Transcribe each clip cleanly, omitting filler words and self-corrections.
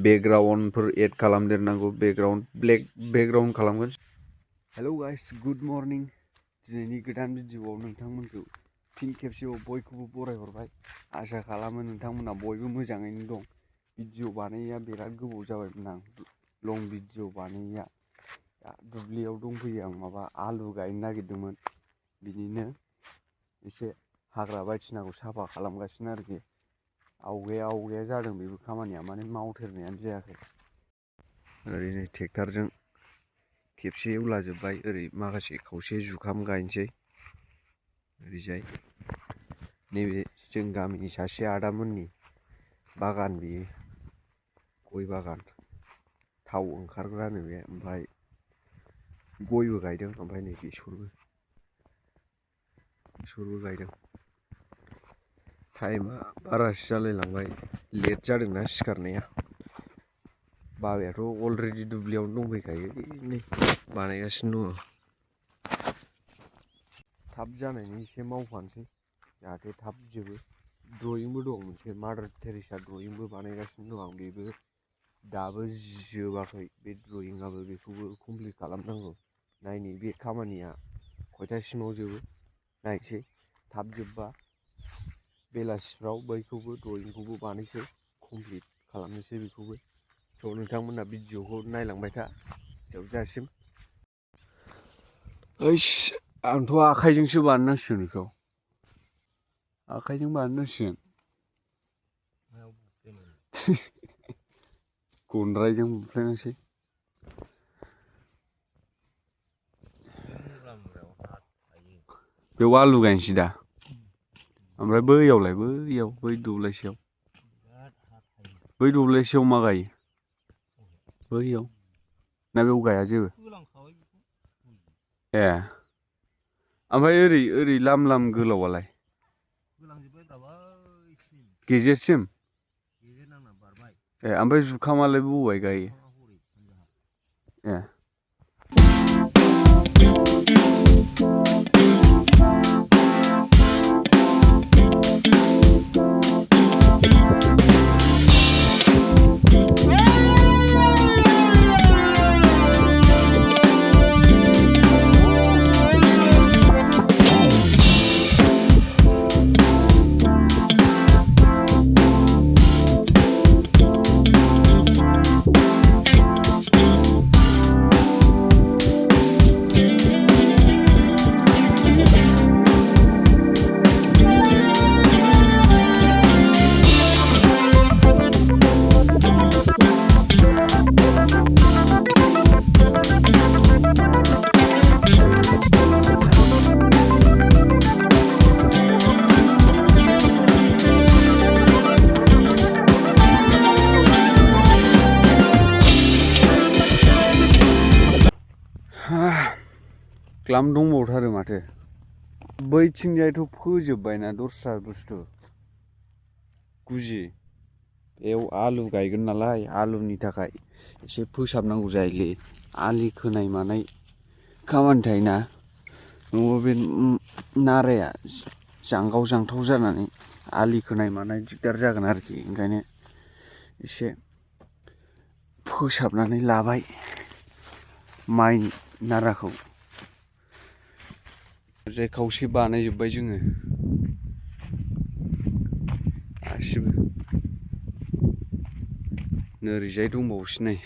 बेकग्राउन्डफोर Ed खालामदेरनांगौ black background खालामगोन। Hello guys, good morning. दिनैनि गोदान भिडिअ'आव नोंथांमोनखौ फिन खेबसेबाव बयखौबो बरायहरबाय। आसा खालामो नोंथांमोना बयबो मोजाङैनो दं। भिडिअ बानायनाया बिराद गोबाव जाबायमोन आं लं भिडिअ बानायनाया। दा दुब्लियाव दंफैयो आं माबा आलु गायनो नागिरदोंमोन, बिनिनो एसे हाग्रा बायदिसिनाखौ साफा खालामगासिनो आरोखि। आवगाया जादों बेबो खामानिया, माने मावथेरनायानो जायाखै। ओरैनो ट्रेक्टरजों खेबसे एवलाजोब्बाय। ओरै माखासे खावसे जुखाम गायनोसै। ओरैजाय नैबे जों गामिनि सासे आदामोननि बागान, बियो गय बागान, थाव ओंखारग्रानो बे। ओमफ्राय गयबो गायदों, ओमफ्राय नै बेसरबो गायदों। टाइमा बारासो जालायलांबाय, लेट जादोंना सिखारनाया। बाबायाथ' अलरेडि दुब्लियावनो दंफैखायो, नै बानायगासिनो दङ। थाब जानायनि एसे मावफानोसै जाहाथे थाब जोबो। ड्रयिंबो दं मोनसे, मादार टेरेसा ड्रयिंबो बानायगासिनो दं आं। बेबो दाबो जोबाखै, बे ड्रयिंआबो। बेखौबो कमप्लिट खालामनांगौ। नायनि बे खामानिया खयथासिमाव जोबो नायसै। थाब जोबबा बेलासिफ्राव बैखौबो ड्रयिंखौबो बानायसै, कमप्लिट खालामनोसै बेखौबो। स' नोंथांमोना भिडिअखौ नायलांबाय था जोबजासिम। ओइस, आंथ' आखाइजोंसो बानायनांसिगोन बेखौ। आखाइजों बानायनांसिगोन। गनद्रायजों बुफ्लेनोसै। बेयाव आलु गायनोसै दा। ओमफ्राय बैयावलाय, बै दब्लायसेयाव मा गायो? बैयाव ना बेयाव गाया जेबो? ए, ओमफ्राय ओरै लाम गोलावालाय? गेजेरसिम? ए, ओमफ्राय जुखामालाय बबेहाय गायो? ए। ग्लाम दंबावथारो माथो। बैथिंजायथ' फोजोब्बायना दस्रा बुस्थु गुजि। बेयाव आलु गायगोन नालाय, आलुनि थाखाय एसे फोसाबनांगौ जायोलै। आलि खोनाय मानाय खामानि थायोना, नङाबा बे नाराया जांगाव जांथाव जानानै आलि खोनाय मानाय दिगदार जागोन आरोखि। ओंखायनो एसे फोसाबनानै लाबाय माइ नाराखौ। ओरैजाय खावसे बानायजोब्बाय जोङो गासिबो। नोरैजाय दंबावोसो नै,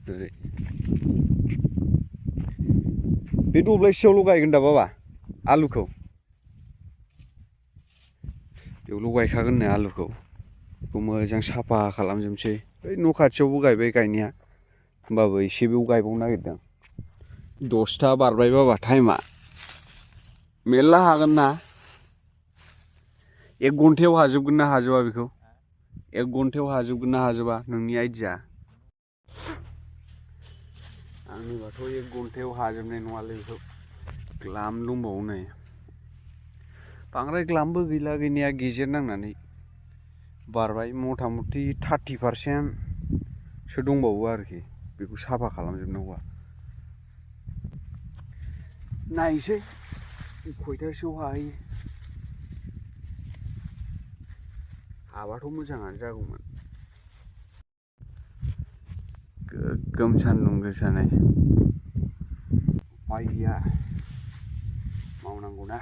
ओरै बे दब्लायसेयावल' गायगोन दा बाबा आलुखौ? बेयावल' गायखागोन नो आलुखौ। बेखौ मोजां साफा खालामजोबनोसै। बै न' खाथियावबो गायबाय गायनाया, होमबाबो एसे बेयाव गायबावनो नागिरदों। 10था बारबाय बाबा टाइमा। मेरला हागोन ना? 1 घन्टायाव हाजोबगोन ना हाजोबा बेखौ? 1 घन्टायाव हाजोबगोन ना हाजोबा नोंनि आइडिया? आंनिबाथ' 1 घन्टायाव हाजोबनाय नङालै बेखौ। ग्लाम दंबावो नै। बांद्राय ग्लामबो गैला गैनाया, गेजेर नांनानै बारबाय। मथा मथि 30% दंबावो आरोखि बेखौ साफा खालामजोबनांगौआ। नायसै खयथासोआव हाहैयो। हाबाथ' मोजाङानो जागौमोन। गोगोम सान्दुं गोसानाय उफाय गैया मावनांगौना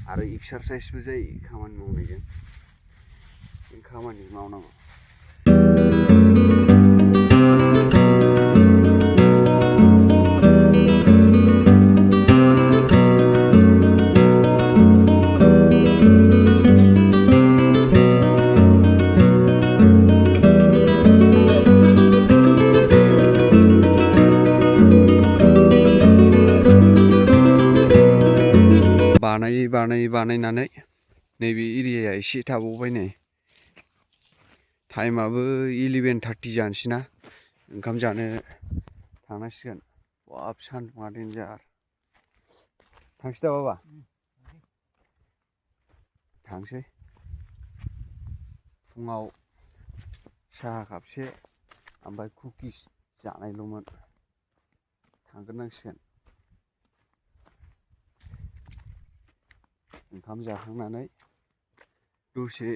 आरो एक्सारसाइसबो जायो खामानि मावनायजों खामानि मावनांगौ। बानायनानै नैबे एरियाया एसे थाबावबाय नै टाइमाबो 11:30 जानोसैना ओंखाम जानो थांनांसिगोन। बाब सान्दुङा देन्जार थांसै दा बाबा थांसै फुङाव साहा कापसे ओमफ्राय कुकिस जानायल'मोन थांग्रोनांसिगोन। ओंखाम जाखांनानै दसे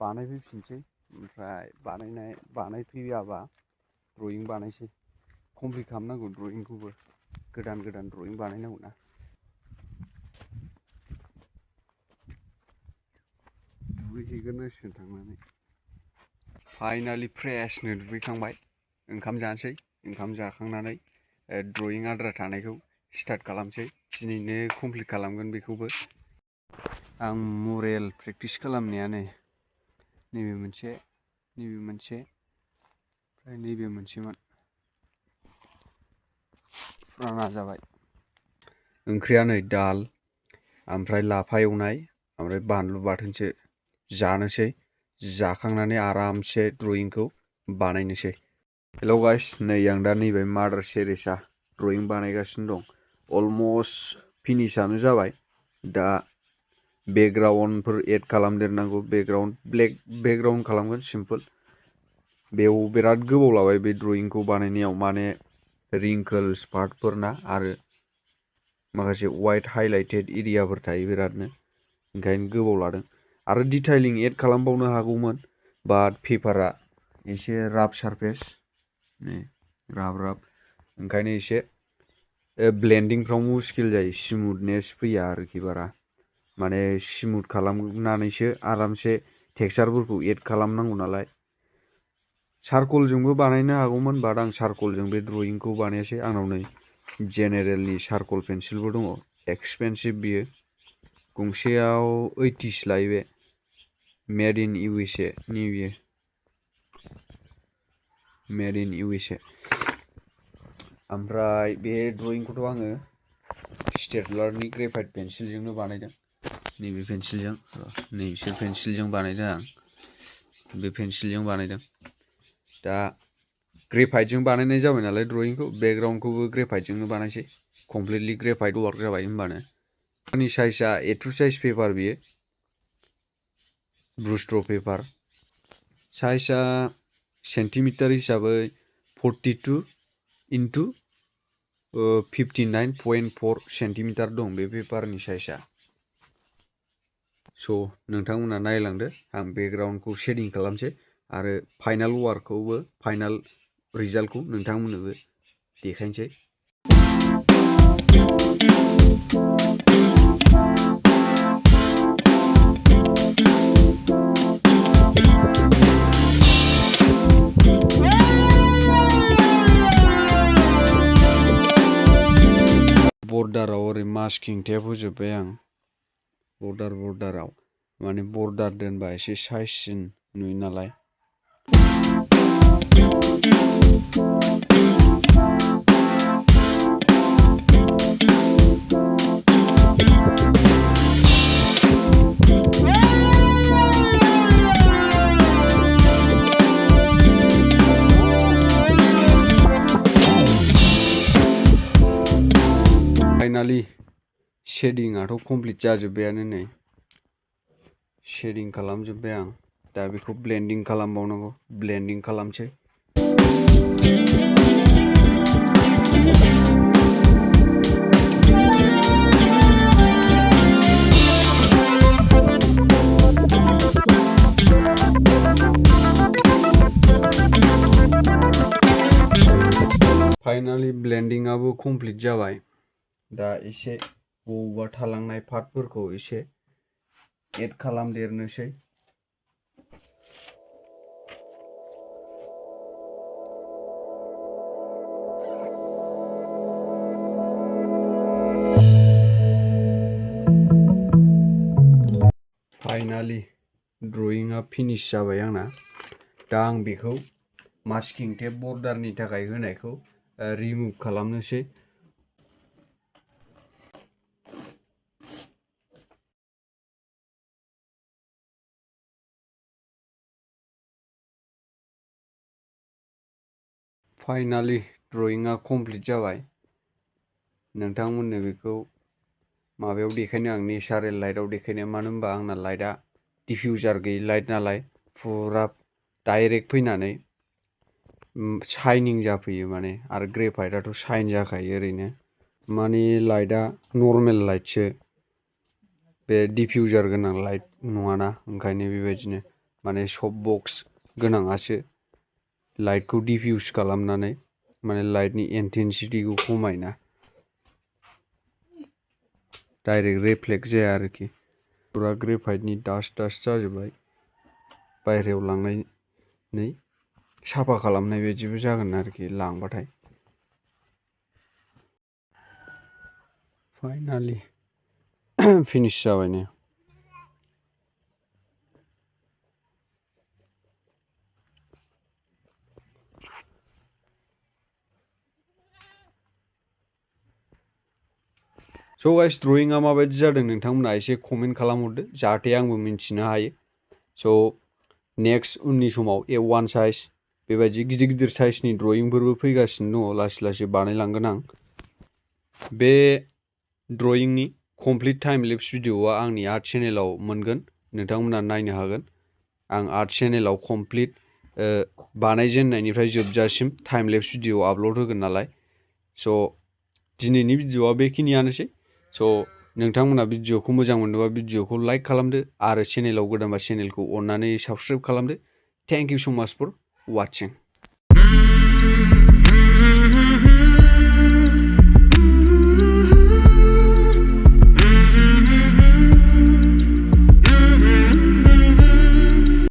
बानायफैफिनसै ओमफ्राय बानायफैयाबा ड्रयिं बानायसै कमप्लिट खालामनांगौ ड्रयिंखौबो गोदान ड्रयिं बानायनांगौ ना। दुगैहैग्रोनांसिगोन थांनानै फाइनालि फ्रेशनो दुगैखांबाय ओंखाम जानोसै ओंखाम जाखांनानै ड्रयिं आद्रा थानायखौ स्टार्ट खालामसै दिनैनो कमप्लिट खालामगोन बेखौबो। आं मुरेल प्रेक्टिस खालामनायानो नैबे मोनसे ओमफ्राय नैबे मोनसेमोन फुराना जाबाय। ओंख्रिया नै दाल ओमफ्राय लाफा एवनाय ओमफ्राय बानलु बाथोनसो जानोसै जाखांनानै आरामसे ड्रयिंखौ बानायनोसै। हेलौ गाइस नै आं दा नैबे मादार टेरेसा ड्रयिं बानायगासिनो दं अलमस्ट फिनिशानो जाबाय। दा बेकग्राउन्डफोर एड खालामदेरनांगौ ब्लेक बेकग्राउन्ड खालामगोन सिम्पोल। बेयाव बिराद गोबाव लाबाय बे ड्रयिंखौ बानायनायाव माने रिंकोल्स पार्टफोर ना आरो माखासे वाइट हाइलाइटेड एरियाफोर थायो बिरादनो ओंखायनो गोबाव लादों आरो डिटेइलिं एड खालामबावनो हागौमोन बाट पेपारा एसे राफ सारफेस नै राफ ओंखायनो एसे ब्लेन्डिंफ्राव मुस्किल जायो स्मुथनेस फैया आरोखि बारा माने स्मुथ खालामनानैसो आरामसे टेक्सचारफोरखौ एड खालामनांगौ नालाय। चारकलजोंबो बानायनो हागौमोन बाट आं चारकलजों बे ड्रयिंखौ बानायासै। आंनाव नै जेनेरेलनि चारकल पेन्सिलबो दङ एक्सपेनसिभ बियो गंसेयाव 80 लायो बे मेड इन USA नि बियो मेड इन USA। ओमफ्राय बे ड्रयिंखौथ' आङो स्टेडलारनि ग्रेफाइट पेन्सिलजोंनो बानायदों नैबे पेन्सिलजों नैबिसोर पेन्सिलजों बानायदों आं बे पेन्सिलजों बानायदों। दा ग्रेफाइटजों बानायनाय जाबाय नालाय ड्रयिंखौ बेकग्राउन्डखौबो ग्रेफाइटजोंनो बानायसै कमप्लिटलि ग्रेफाइट वार्क जाबाय होमबानो। आंनि साइजआ A2 साइज पेपार बियो ब्रुस्ट्र पेपार साइजआ सेन्टिमिटार हिसाबै 42 into 59.4 सेन्टिमिटार दं बे पेपारनि साइजआ। स' नोंथांमोना नायलांदो आं बेकग्राउन्डखौ शेडिं खालामसै आरो फाइनाल वार्कखौबो फाइनाल रिजाल्टखौ नोंथांमोननोबो देखायनोसै। बर्डाराव ओरै मास्किं टेप होजोब्बाय आं बर्डाराव माने बर्डार दोनबा एसे साइजसिन नुयो नालाय। फाइनालि शेडिंआथ' कमप्लिट जाजोब्बायानो नै शेडिं खालामजोब्बाय आं दा बेखौ ब्लेन्डिं खालामबावनांगौ ब्लेन्डिं खालामसै। फाइनालि ब्लेन्डिंआबो कमप्लिट जाबाय। दा एसे बबेबा थालांनाय पार्टफोरखौ एसे एड खालामदेरनोसै। फाइनालि ड्रयिंआ फिनिश जाबाय आंना। दा आं बेखौ मास्किं टेप बर्डारनि थाखाय होनायखौ रिमुभ खालामनोसै। फाइनालि ड्रयिंआ कमप्लिट जाबाय। नोंथांमोननो बेखौ माबायाव देखायनो आं नेचारेल लाइटआव देखायनो, मानो होनबा आंना लाइटआ डिफ्यूजार गैयि लाइट नालाय फुरा डाइरेक्ट फैनानै शाइनिं जाफैयो माने, आरो ग्रेफाइटआथ' शाइन जाखायो ओरैनो। माने लाइटआ नर्मेल लाइटसो, बे डिफ्यूजार गोनां लाइट नङाना, ओंखायनो बेबायदिनो माने सफ्ट बक्स गोनाङासो लाइटखौ डिफ्यूज खालामनानै माने लाइटनि इन्टेन्सिटिखौ खमायना डाइरेक्ट रिफ्लेक्ट जाया आरोखि। फुरा ग्रेफाइटनि डास्ट जाजोब्बाय, बायहेरायाव लांनानै साफा खालामनाय बायदिबो जागोन आरोखि लांबाथाय। फाइनालि फिनिश जाबाय नै। स' गाइस, ड्रयिंआ माबायदि जादों नोंथांमोना एसे कमेन्ट खालामहरदो, जाहाथे आंबो मिन्थिनो हायो। स' नेक्स्ट उननि समाव A1 साइज बेबायदि गिदिर गिदिर साइजनि ड्रयिंफोरबो फैगासिनो दङ, लासै लासै बानायलांगोन आं। बे ड्रयिंनि कमप्लिट टाइम लेप्स भिडिअआ आंनि आर्ट चेनेलाव मोनगोन, नोंथांमोना नायनो हागोन। आं आर्ट चेनेलाव कमप्लिट बानायजेननायनिफ्राय जोबजासिम टाइम लेप्स भिडिअ आपल'ड होगोन नालाय। स' दिनैनि भिडिअआ बेखिनियानोसै। स' नोंथांमोना भिडिअखौ मोजां मोनोबा भिडिअखौ लाइक खालामदो, आरो चेनेलाव गोदानबा चेनेलखौ अननानै साबस्क्राइब खालामदो। थेंक इउ स' माच फर वाचिं।